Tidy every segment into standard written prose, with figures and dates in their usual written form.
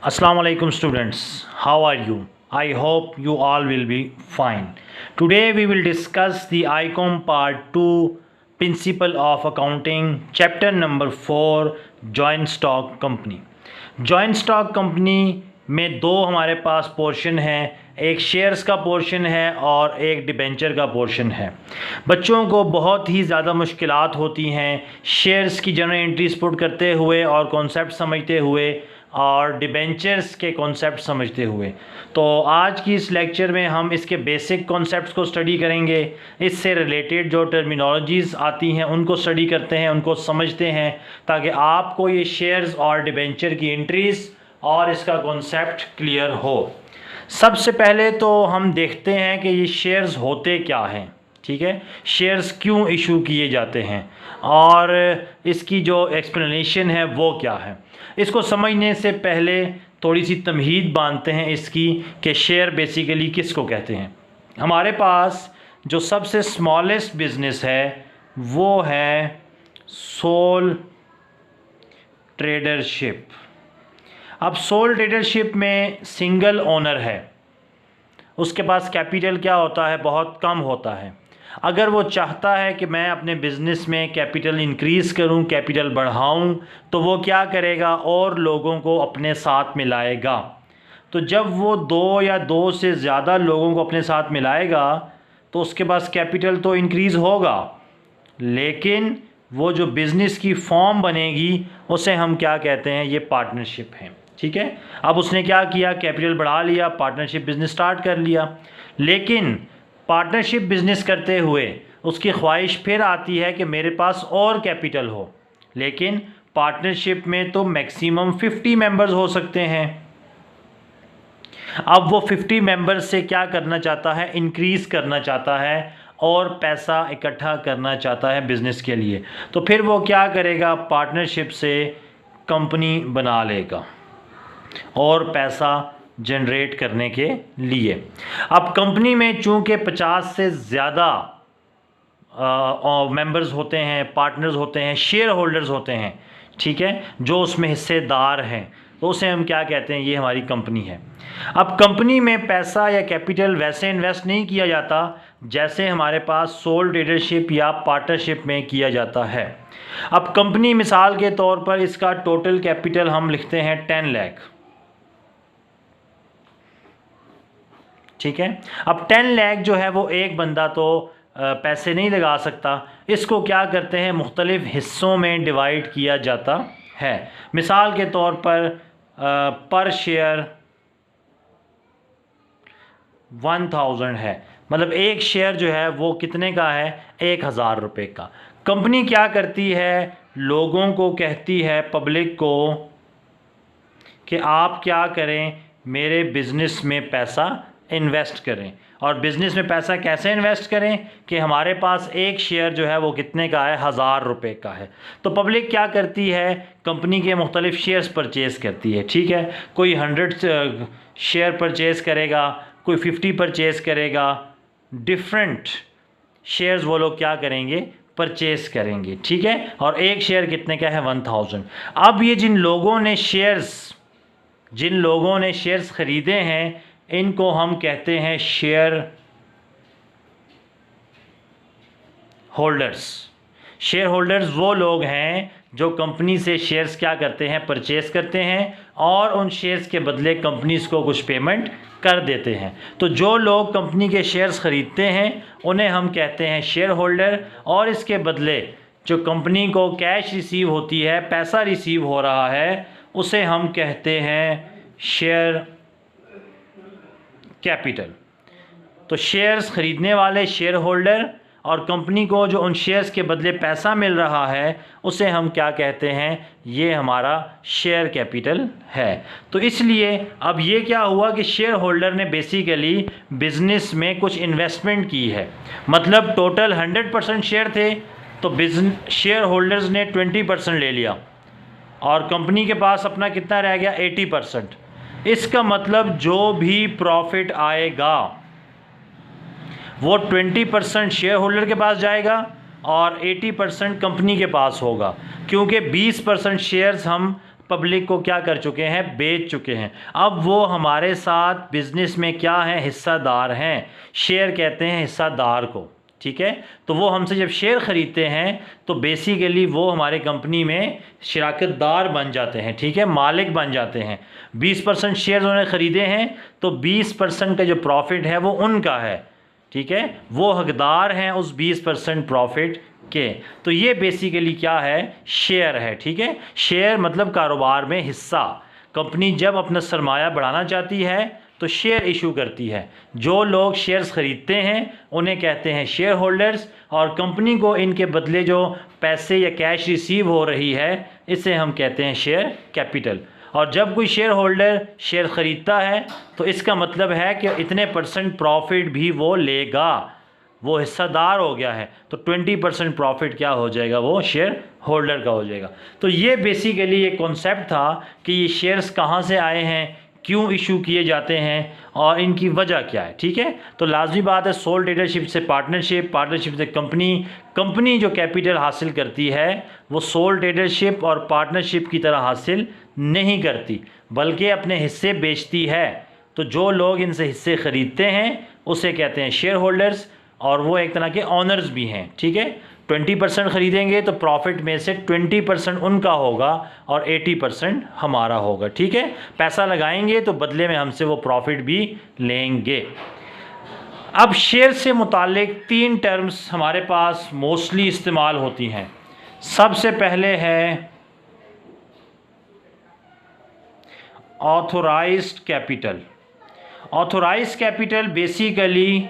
Assalamu alaikum students, how are you? I hope you all will be fine. Today we will discuss the ICOM part 2 Principle of Accounting chapter number 4 Joint Stock Company. Joint Stock Company में दो हमारे पास portion हैं, एक shares का portion है और एक debenture का पोर्शन है। बच्चों को बहुत ही ज़्यादा मुश्किलात होती हैं शेयर्स की जनरल एंट्रीज पुट करते हुए और कॉन्सेप्ट समझते हुए और डिबेंचर्स के कॉन्सेप्ट समझते हुए। तो आज की इस लेक्चर में हम इसके बेसिक कॉन्सेप्ट्स को स्टडी करेंगे, इससे रिलेटेड जो टर्मिनोलॉजीज़ आती हैं उनको स्टडी करते हैं, उनको समझते हैं, ताकि आपको ये शेयर्स और डिबेंचर की एंट्रीज़ और इसका कॉन्सेप्ट क्लियर हो। सबसे पहले तो हम देखते हैं कि ये शेयर्स होते क्या हैं, ठीक है, शेयर्स क्यों इशू किए जाते हैं और इसकी जो एक्सप्लेनेशन है वो क्या है। इसको समझने से पहले थोड़ी सी तमहीद बांधते हैं इसकी कि शेयर बेसिकली किसको कहते हैं। हमारे पास जो सबसे स्मॉलेस्ट बिज़नेस है वो है सोल ट्रेडरशिप। अब सोल ट्रेडरशिप में सिंगल ओनर है, उसके पास कैपिटल क्या होता है, बहुत कम होता है। अगर वो चाहता है कि मैं अपने बिज़नेस में कैपिटल इंक्रीज़ करूं, कैपिटल बढ़ाऊं, तो वो क्या करेगा, और लोगों को अपने साथ मिलाएगा। तो जब वो दो या दो से ज़्यादा लोगों को अपने साथ मिलाएगा तो उसके पास कैपिटल तो इंक्रीज़ होगा, लेकिन वो जो बिज़नेस की फॉर्म बनेगी उसे हम क्या कहते हैं, ये पार्टनरशिप है, ठीक है। अब उसने क्या किया, कैपिटल बढ़ा लिया, पार्टनरशिप बिज़नेस स्टार्ट कर लिया। लेकिन पार्टनरशिप बिज़नेस करते हुए उसकी ख्वाहिश फिर आती है कि मेरे पास और कैपिटल हो, लेकिन पार्टनरशिप में तो मैक्सिमम 50 मेंबर्स हो सकते हैं। अब वो 50 मेंबर्स से क्या करना चाहता है, इंक्रीज़ करना चाहता है और पैसा इकट्ठा करना चाहता है बिज़नेस के लिए। तो फिर वो क्या करेगा, पार्टनरशिप से कंपनी बना लेगा और पैसा जनरेट करने के लिए। अब कंपनी में चूँकि 50 से ज़्यादा मेंबर्स होते हैं, पार्टनर्स होते हैं, शेयर होल्डर्स होते हैं, ठीक है, जो उसमें हिस्सेदार हैं, तो उसे हम क्या कहते हैं, ये हमारी कंपनी है। अब कंपनी में पैसा या कैपिटल वैसे इन्वेस्ट नहीं किया जाता जैसे हमारे पास सोल ट्रेडरशिप या पार्टनरशिप में किया जाता है। अब कंपनी मिसाल के तौर पर इसका टोटल कैपिटल हम लिखते हैं 10 लाख, ठीक है। अब 10 लाख जो है वो एक बंदा तो पैसे नहीं लगा सकता, इसको क्या करते हैं, मुख्तलिफ हिस्सों में डिवाइड किया जाता है। मिसाल के तौर पर शेयर 1000 है, मतलब एक शेयर जो है वो कितने का है, 1000 रुपये का। कंपनी क्या करती है, लोगों को कहती है, पब्लिक को, कि आप क्या करें, मेरे बिज़नेस में पैसा इन्वेस्ट करें। और बिज़नेस में पैसा कैसे इन्वेस्ट करें कि हमारे पास एक शेयर जो है वो कितने का है, 1000 रुपये का है। तो पब्लिक क्या करती है, कंपनी के मुख्तलिफ शेयर्स परचेज़ करती है, ठीक है। कोई 100 शेयर परचेज़ करेगा, कोई 50 परचेज़ करेगा, डिफरेंट शेयर्स वो लोग क्या करेंगे, परचेज़ करेंगे, ठीक है। और एक शेयर कितने का है, 1000। अब ये जिन लोगों ने शेयर्स ख़रीदे हैं इनको हम कहते हैं शेयर होल्डर्स। शेयर होल्डर्स वो लोग हैं जो कंपनी से शेयर्स क्या करते हैं, परचेज़ करते हैं और उन शेयर्स के बदले कंपनीज़ को कुछ पेमेंट कर देते हैं। तो जो लोग कंपनी के शेयर्स ख़रीदते हैं उन्हें हम कहते हैं शेयर होल्डर, और इसके बदले जो कंपनी को कैश रिसीव होती है, पैसा रिसीव हो रहा है, उसे हम कहते हैं शेयर कैपिटल। तो शेयर्स ख़रीदने वाले शेयर होल्डर और कंपनी को जो उन शेयर्स के बदले पैसा मिल रहा है उसे हम क्या कहते हैं, ये हमारा शेयर कैपिटल है। तो इसलिए अब ये क्या हुआ कि शेयर होल्डर ने बेसिकली बिज़नेस में कुछ इन्वेस्टमेंट की है, मतलब टोटल 100% शेयर थे तो शेयर होल्डर्स ने 20% ले लिया और कंपनी के पास अपना कितना रह गया, 80%। इसका मतलब जो भी प्रॉफिट आएगा वो 20% शेयर होल्डर के पास जाएगा और 80% कंपनी के पास होगा, क्योंकि 20% शेयर्स हम पब्लिक को क्या कर चुके हैं, बेच चुके हैं। अब वो हमारे साथ बिजनेस में क्या है, हिस्सादार हैं। शेयर कहते हैं हिस्सादार को, ठीक है। तो वो हमसे जब शेयर ख़रीदते हैं तो बेसिकली वो हमारे कंपनी में शराकतदार बन जाते हैं, ठीक है, मालिक बन जाते हैं। 20% शेयर उन्होंने ख़रीदे हैं तो 20% का जो प्रॉफिट है वो उनका है, ठीक है, वो हकदार हैं उस 20% प्रॉफिट के। तो ये बेसिकली क्या है, शेयर है, ठीक है। शेयर मतलब कारोबार में हिस्सा। कंपनी जब अपना सरमाया बढ़ाना चाहती है तो शेयर इशू करती है। जो लोग शेयर्स ख़रीदते हैं उन्हें कहते हैं शेयर होल्डर्स, और कंपनी को इनके बदले जो पैसे या कैश रिसीव हो रही है इसे हम कहते हैं शेयर कैपिटल। और जब कोई शेयर होल्डर शेयर ख़रीदता है तो इसका मतलब है कि इतने % प्रॉफिट भी वो लेगा, वो हिस्सादार हो गया है। तो 20% प्रॉफिट क्या हो जाएगा, वो शेयर होल्डर का हो जाएगा। तो ये बेसिकली एक कॉन्सेप्ट था कि ये शेयर्स कहाँ से आए हैं, क्यों इशू किए जाते हैं और इनकी वजह क्या है, ठीक है। तो लाजमी बात है सोल ट्रेडरशिप से पार्टनरशिप, पार्टनरशिप से कंपनी, कंपनी जो कैपिटल हासिल करती है वो सोल ट्रेडरशिप और पार्टनरशिप की तरह हासिल नहीं करती बल्कि अपने हिस्से बेचती है। तो जो लोग इनसे हिस्से ख़रीदते हैं उसे कहते हैं शेयर होल्डर्स, और वो एक तरह के ऑनर्स भी हैं, ठीक है। 20% ख़रीदेंगे तो प्रॉफिट में से 20% उनका होगा और 80% हमारा होगा, ठीक है। पैसा लगाएंगे तो बदले में हमसे वो प्रॉफिट भी लेंगे। अब शेयर से मुतालिक 3 टर्म्स हमारे पास मोस्टली इस्तेमाल होती हैं। सबसे पहले है authorised capital. Authorised capital basically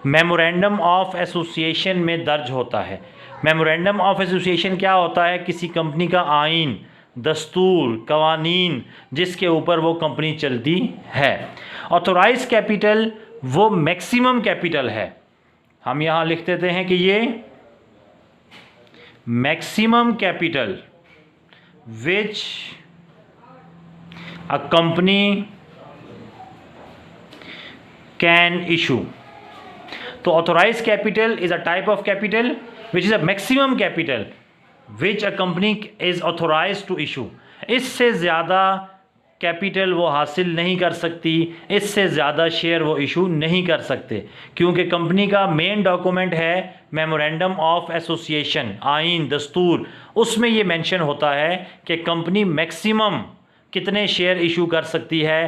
memorandum of association में दर्ज होता है। मेमोरेंडम ऑफ एसोसिएशन क्या होता है, किसी कंपनी का आइन, दस्तूर, कवानीन जिसके ऊपर वो कंपनी चलती है। ऑथोराइज्ड कैपिटल वो मैक्सिमम कैपिटल है। हम यहाँ लिख देते हैं कि ये maximum capital which a company can issue. तो authorized capital is a type of capital which is a maximum capital which a company is authorized to issue। इससे ज़्यादा कैपिटल वो हासिल नहीं कर सकती, इससे ज़्यादा शेयर वो इशू नहीं कर सकते, क्योंकि कंपनी का मेन डॉक्यूमेंट है मेमोरेंडम ऑफ एसोसिएशन, आइन, दस्तूर। उसमें ये मेंशन होता है कि कंपनी मैक्सिमम कितने शेयर इशू कर सकती है,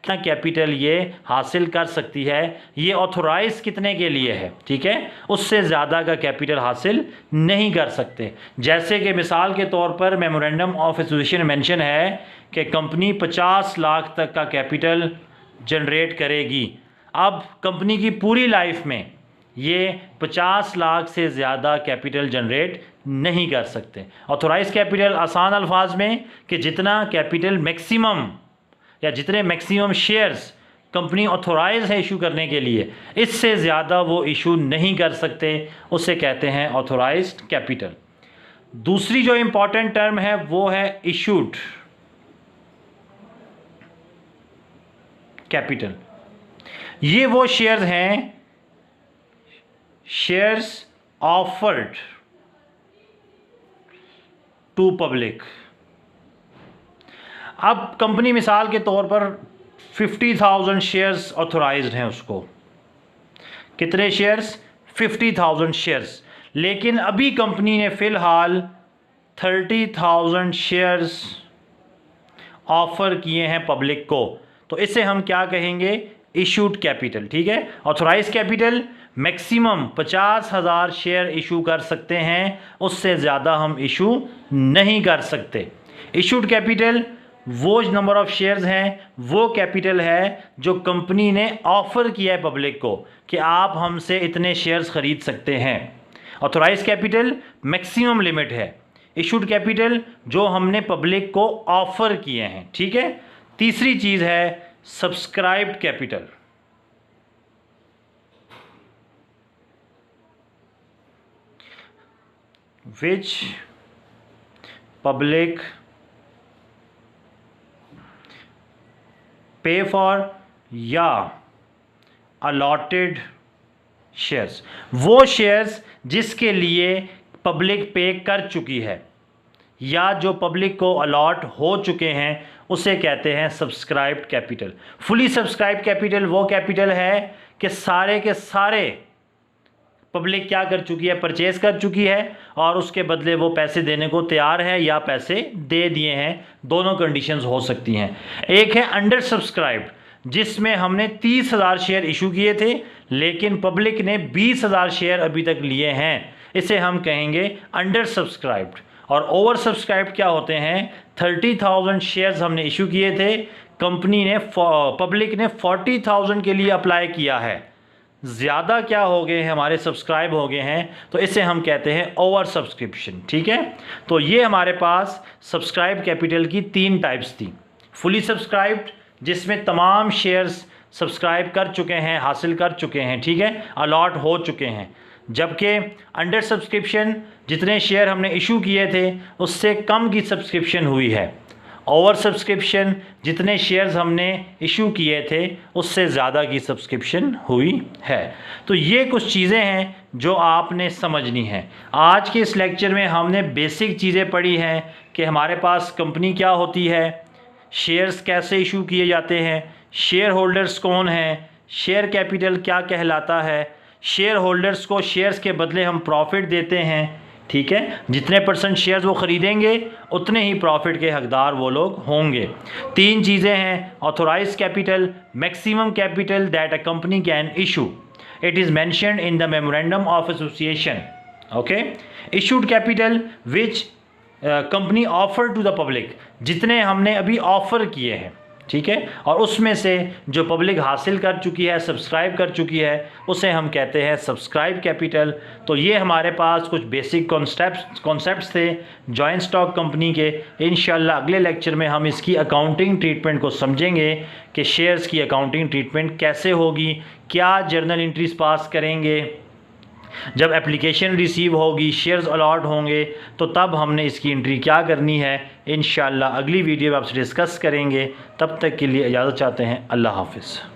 कितना कैपिटल ये हासिल कर सकती है, ये ऑथोराइज कितने के लिए है, ठीक है, उससे ज़्यादा का कैपिटल हासिल नहीं कर सकते। जैसे कि मिसाल के तौर पर मेमोरेंडम ऑफ एसोसिएशन मेंशन है कि कंपनी 50 लाख तक का कैपिटल जनरेट करेगी। अब कंपनी की पूरी लाइफ में ये 50 लाख से ज़्यादा कैपिटल जनरेट नहीं कर सकते। ऑथोराइज कैपिटल आसान अल्फाज में कि जितना कैपिटल मैक्सिमम या जितने मैक्सिमम शेयर्स कंपनी ऑथोराइज है इशू करने के लिए, इससे ज़्यादा वो इशू नहीं कर सकते, उसे कहते हैं ऑथोराइज्ड कैपिटल। दूसरी जो इम्पॉर्टेंट टर्म है वो है इशूड कैपिटल। ये वो शेयर्स हैं, शेयर्स ऑफर्ड टू पब्लिक। अब कंपनी मिसाल के तौर पर 50,000 शेयर्स ऑथोराइज्ड हैं उसको। कितने शेयर्स, 50,000 शेयर्स। लेकिन अभी कंपनी ने फ़िलहाल 30,000 शेयर्स ऑफ़र किए हैं पब्लिक को, तो इसे हम क्या कहेंगे, इशूड कैपिटल, ठीक है। Authorise capital maximum 50,000 share issue कर सकते हैं, उससे ज़्यादा हम इशू नहीं कर सकते। इशूड कैपिटल वो नंबर ऑफ़ शेयर्स हैं, वो कैपिटल है जो कंपनी ने ऑफ़र किया है पब्लिक को कि आप हमसे इतने शेयर्स ख़रीद सकते हैं। ऑथोराइज कैपिटल मैक्सिमम लिमिट है, इशूड कैपिटल जो हमने पब्लिक को ऑफ़र किए हैं, ठीक है। तीसरी चीज़ है सब्सक्राइब्ड कैपिटल। विच पब्लिक पे फॉर या अलॉटेड शेयर्स। वो शेयर्स जिसके लिए पब्लिक पे कर चुकी है या जो पब्लिक को अलॉट हो चुके हैं उसे कहते हैं subscribed capital. Fully subscribed capital वो कैपिटल है कि सारे के सारे पब्लिक क्या कर चुकी है, परचेज कर चुकी है और उसके बदले वो पैसे देने को तैयार है या पैसे दे दिए हैं, दोनों कंडीशंस हो सकती हैं। एक है अंडर सब्सक्राइब्ड, जिसमें हमने 30,000 शेयर इशू किए थे लेकिन पब्लिक ने 20,000 शेयर अभी तक लिए हैं, इसे हम कहेंगे अंडर सब्सक्राइब्ड। और ओवर सब्सक्राइब्ड क्या होते हैं, 30,000 शेयर्स हमने इशू किए थे, कंपनी ने पब्लिक ने 40,000 के लिए अप्लाई किया है, ज़्यादा क्या हो गए हैं, हमारे सब्सक्राइब हो गए हैं, तो इसे हम कहते हैं ओवर सब्सक्रिप्शन। ठीक है, तो ये हमारे पास सब्सक्राइब कैपिटल की 3 टाइप्स थी। फुली सब्सक्राइब्ड जिसमें तमाम शेयर्स सब्सक्राइब कर चुके हैं, हासिल कर चुके हैं, ठीक है, अलॉट हो चुके हैं। जबकि अंडर सब्सक्रिप्शन जितने शेयर हमने इशू किए थे उससे कम की सब्सक्रिप्शन हुई है। ओवर सब्सक्रिप्शन जितने शेयर्स हमने इशू किए थे उससे ज़्यादा की सब्सक्रिप्शन हुई है। तो ये कुछ चीज़ें हैं जो आपने समझनी है। आज के इस लेक्चर में हमने बेसिक चीज़ें पढ़ी हैं कि हमारे पास कंपनी क्या होती है, शेयर्स कैसे इशू किए जाते हैं, शेयर होल्डर्स कौन हैं, शेयर कैपिटल क्या कहलाता है, शेयर होल्डर्स को शेयर्स के बदले हम प्रॉफिट देते हैं, ठीक है, जितने % शेयर्स वो ख़रीदेंगे उतने ही प्रॉफिट के हकदार वो लोग होंगे। 3 चीज़ें हैं, authorise capital, maximum capital that a company can issue, it is mentioned in the memorandum of association. Okay, issued capital which company offer to the public, जितने हमने अभी ऑफ़र किए हैं, ठीक है, और उसमें से जो पब्लिक हासिल कर चुकी है, सब्सक्राइब कर चुकी है, उसे हम कहते हैं सब्सक्राइब कैपिटल। तो ये हमारे पास कुछ बेसिक कॉन्सेप्ट्स थे जॉइंट स्टॉक कंपनी के। इंशाल्लाह अगले लेक्चर में हम इसकी अकाउंटिंग ट्रीटमेंट को समझेंगे कि शेयर्स की अकाउंटिंग ट्रीटमेंट कैसे होगी, क्या जर्नल एंट्रीज पास करेंगे, जब एप्लीकेशन रिसीव होगी, शेयर्स अलॉट होंगे, तो तब हमने इसकी एंट्री क्या करनी है। इंशाल्लाह अगली वीडियो में आपसे डिस्कस करेंगे। तब तक के लिए इजाज़त चाहते हैं। अल्लाह हाफ़िज़।